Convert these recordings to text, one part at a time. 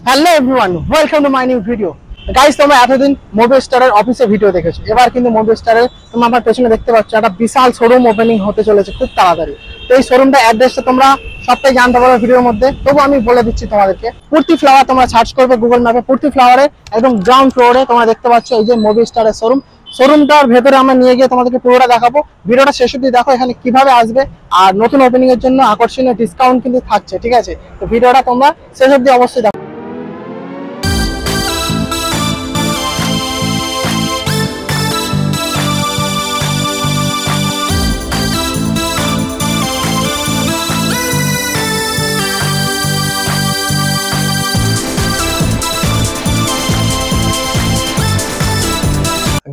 Hello everyone, welcome to my new video. Guys, তোমরা এতদিন মুভিস্টারের অফিসে ভিডিও দেখেছো, এবার কিন্তু মুভিস্টারের তোমরা আমার পেছনে দেখতে পাচ্ছ একটা বিশাল শোরুম ওপেনিং হতে চলেছে খুব তাড়াতাড়ি। তো এই শোরুমটা অ্যাড্রেসটা তোমরা সবটাই জানতে পারো ভিডিওর মধ্যে, তবু আমি বলে দিচ্ছি তোমাদেরকে। পূর্তি ফ্লাওয়ার তোমরা সার্চ করবে গুগল ম্যাপে, পূর্তি ফ্লাওয়ারে একদম গ্রাউন্ড ফ্লোরে তোমরা দেখতে পাচ্ছ এই যে মুভিস্টারের শোরুম। শোরুমটার ভেতরে আমরা নিয়ে গিয়ে তোমাদেরকে পুরোটা দেখাবো। ভিডিওটা শেষ অবধি দেখো, এখানে কিভাবে আসবে আর নতুন ওপেনিং এর জন্য আকর্ষণীয় ডিসকাউন্ট কিন্তু থাকছে, ঠিক আছে? তো ভিডিওটা তোমরা শেষ অবধি অবশ্যই দেখো।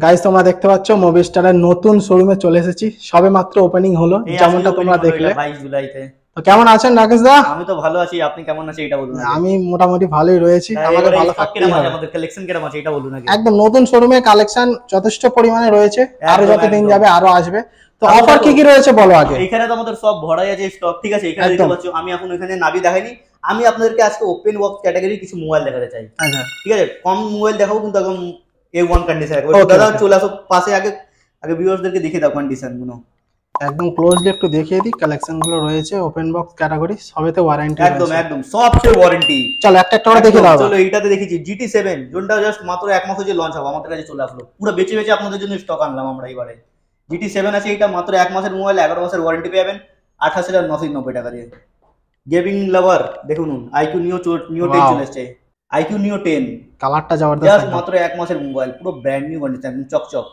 গাইস, তোমরা দেখতে পাচ্ছ মুভিস্টারের নতুন শোরুমে চলে এসেছি, সবে মাত্র ওপেনিং হলো যেমনটা তোমরা দেখলে 22 জুলাইতে। তো কেমন আছেন রাকেশ দা? আমি তো ভালো আছি, আপনি কেমন আছেন এটা বলুন। আমি মোটামুটি ভালোই রয়েছি। আমাদের ভালো থাকতে হবে। আমাদের কালেকশন কেমন আছে এটা বলুন আগে। একদম নতুন শোরুমে কালেকশন যথেষ্ট পরিমাণে রয়েছে, আরো যত দিন যাবে আরো আসবে। তো অফার কি কি রয়েছে বলো আগে। এখানে তো আমাদের সব ভরাই আছে স্টক, ঠিক আছে? এখানে দেখতে পাচ্ছ, আমি এখন এখানে নাভি দেখাইনি, আমি আপনাদেরকে আজকে ওপেন বক্স ক্যাটাগরি কিছু মোবাইল দেখাতে চাই। আচ্ছা ঠিক আছে, কম মোবাইল দেখাবো কিন্তু একদম A1 কন্ডিশন। দাদা চলে আসো পাশে, আগে ভিউয়ার্সদেরকে দেখিয়ে দাও কন্ডিশন গুলো। একদম ক্লোজলি একটু দেখিয়ে দিই কালেকশন গুলো রয়েছে ওপেন বক্স ক্যাটাগরি, সবেতে ওয়ারেন্টি একদম একদম সবচেয়ে ওয়ারেন্টি। চলো একটা একটা করে দেখে দাও। চলো এইটাতে দেখেছি GT7, যেটা জাস্ট মাত্র এক মাস হয়েছে লঞ্চ হবে, আমাদের কাছে চলে আসলো। পুরো বেঁচে বেঁচে আপনাদের জন্য স্টক আনলাম আমরা এবারে। GT7 আছে, এটা মাত্র এক মাসের মোবাইল, 11 মাসের ওয়ারেন্টি পেয়ে যাবেন 28,990 টাকা দিয়ে। গেমিং লাভার দেখুন, IQ Neo 10 চলে এসেছে। IQ Neo 10 কালারটা জবরদস্ত, মাত্র এক মাসের মোবাইল, পুরো ব্র্যান্ড নিউ কন্ডিশন, একদম চকচক।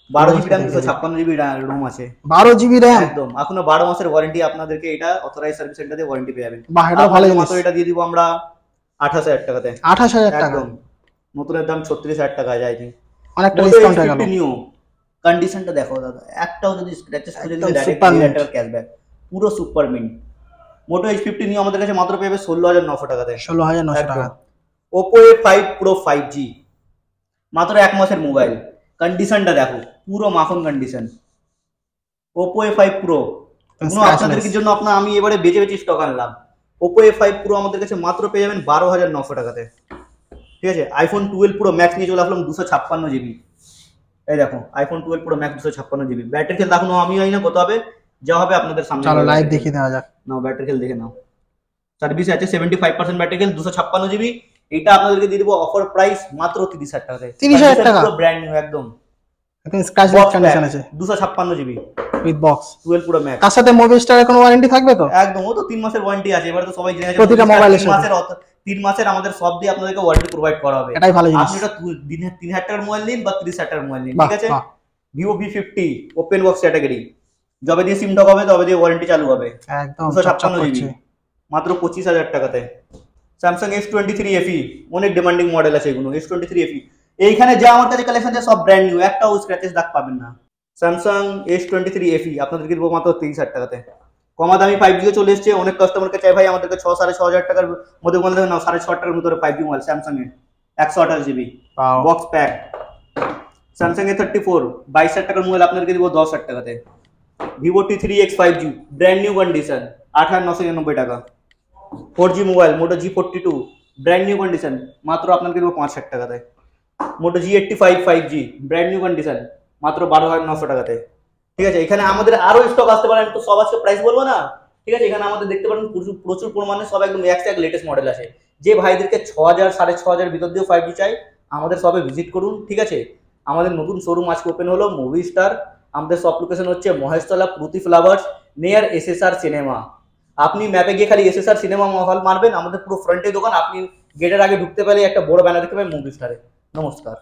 12GB RAM 256GB রোম আছে, 12GB RAM একদম। এখনো 12 মাসের ওয়ারেন্টি আপনাদেরকে এটা অথরাইজ সার্ভিস সেন্টার দিয়ে ওয়ারেন্টি পেয়ে যাবেন। বাহ, এটা ভালো জিনিস। মাত্র এটা দিয়ে দিব আমরা 28,000 টাকাতে। 28,000 টাকা, একদম নতুনের দাম 36,000 টাকা যায়। অনেকটা ডিসকাউন্ট হয়ে গেল। নিউ কন্ডিশনটা দেখো দাদা, একটাও যদি স্ক্র্যাচেস করে দিলে ডাইরেক্ট 2,000 টাকা ক্যাশব্যাক, পুরো সুপার মিন্ট। মোটো H50 নিউ আমাদের কাছে মাত্র পেয়ে যাবে 16,900 টাকাতে। 16,900 টাকা। Oppo A5 Pro 5G মাত্র এক মাসের মোবাইল, কন্ডিশনটা দেখো পুরো মাখন কন্ডিশন। Oppo A5 Pro আপনাদের জন্য আমি এবারে বেঁচে বেঁচে স্টক আনলাম। Oppo A5 Pro আমাদের কাছে মাত্র পেয়ে যাবেন 12,900 টাকাতে, ঠিক আছে? iPhone 12 Pro Max নিয়ে চলে আসলাম 256GB। এই দেখো iPhone 12 Pro Max 256GB। Battery খেল দেখানো আমি হয় না, কত হবে যা হবে আপনাদের সামনে। চলো লাইভ দেখিয়ে দেওয়া যাক। নাও ব্যাটারি খেল দেখে নাও। সার্ভিস আছে 75% ব্যাটারি খেল, 256GB। এটা আপনাদেরকে দিয়ে দেব অফার প্রাইস মাত্র 30,000 টাকাতে। 30,000 টাকা, পুরো ব্র্যান্ড নিউ একদম। এখন স্ক্র্যাচ বক্স কন্ডিশন আছে, 256GB with box 12 Pro Max। তার সাথে মুভিস্টারের কোনো ওয়ারেন্টি থাকবে তো? একদম, ও তো 3 মাসের ওয়ারেন্টি আছে। এবারে তো সবাই জেনে গেছে প্রতিটা মোবাইলের সাথে 3 মাসের আমাদের সব দিয়ে আপনাদেরকে ওয়ারেন্টি প্রোভাইড করা হবে। এটাই ভালো জিনিস। আপনি এটা দিনে 3,000 টাকার মোবাইল নিন বা 30,000 টাকার মোবাইল নিন, ঠিক আছে? Vivo V50 open box category, যবে দিয়ে সিম ঢোকাবে তবে দিয়ে ওয়ারেন্টি চালু হবে। একদম 256GB মাত্র 25,000 টাকাতে। Samsung S23 FE অনেক ডিমান্ডিং মডেল আছে এগুলো। S23 FE এইখানে যা আমার কাছে কালেকশন আছে সব ব্র্যান্ড নিউ, একটাও স্ক্র্যাচেস দাগ পাবেন না। Samsung S23 FE আপনাদেরকে দেবো মাত্র 30,000 টাকাতে। কমা দামি 5G চলে এসেছে, অনেক কাস্টমারকে চাই ভাই আমাদেরকে 6,500 টাকার মধ্যে মোবাইল দেবেন না, 6,500 টাকার মধ্যে 5G মোবাইল Samsung এর 128GB box pack. Samsung A34 22,000 টাকার মোবাইল আপনাদেরকে দেবো 10,000 টাকাতে। Vivo T3X 5G brand new condition 8,999 টাকা। 4G mobile Moto G42 brand new condition মাত্র আপনাদেরকে দেবো 5,000 টাকাতে। Moto G85 5G brand new condition মাত্র 12,900 টাকাতে, ঠিক আছে? এখানে আমাদের আরো স্টক আসতে পারে, আমি তো সব আজকে প্রাইস বলবো না, ঠিক আছে? এখানে আমাদের দেখতে পারেন প্রচুর পরিমাণে সব একদম এক লেটেস্ট মডেল আছে। যে ভাইদেরকে 6,000 6,500 ভিতর দিয়েও 5G চাই, আমাদের সবে ভিজিট করুন, ঠিক আছে? আমাদের নতুন শোরুম আজকে ওপেন হলো মুভিস্টার। আমাদের সব লোকেশন হচ্ছে মহেশতলা প্রতি ফ্লাওয়ার্স নিয়ার SSR সিনেমা। আপনি ম্যাপে গিয়ে খালি SSR সিনেমা হল মারবেন, আমাদের পুরো ফ্রন্টে দোকান, আপনি গেটের আগে ঢুকতে পারলে একটা বড় ব্যানার দেখতে পাবেন মুভিস্টারে। নমস্কার।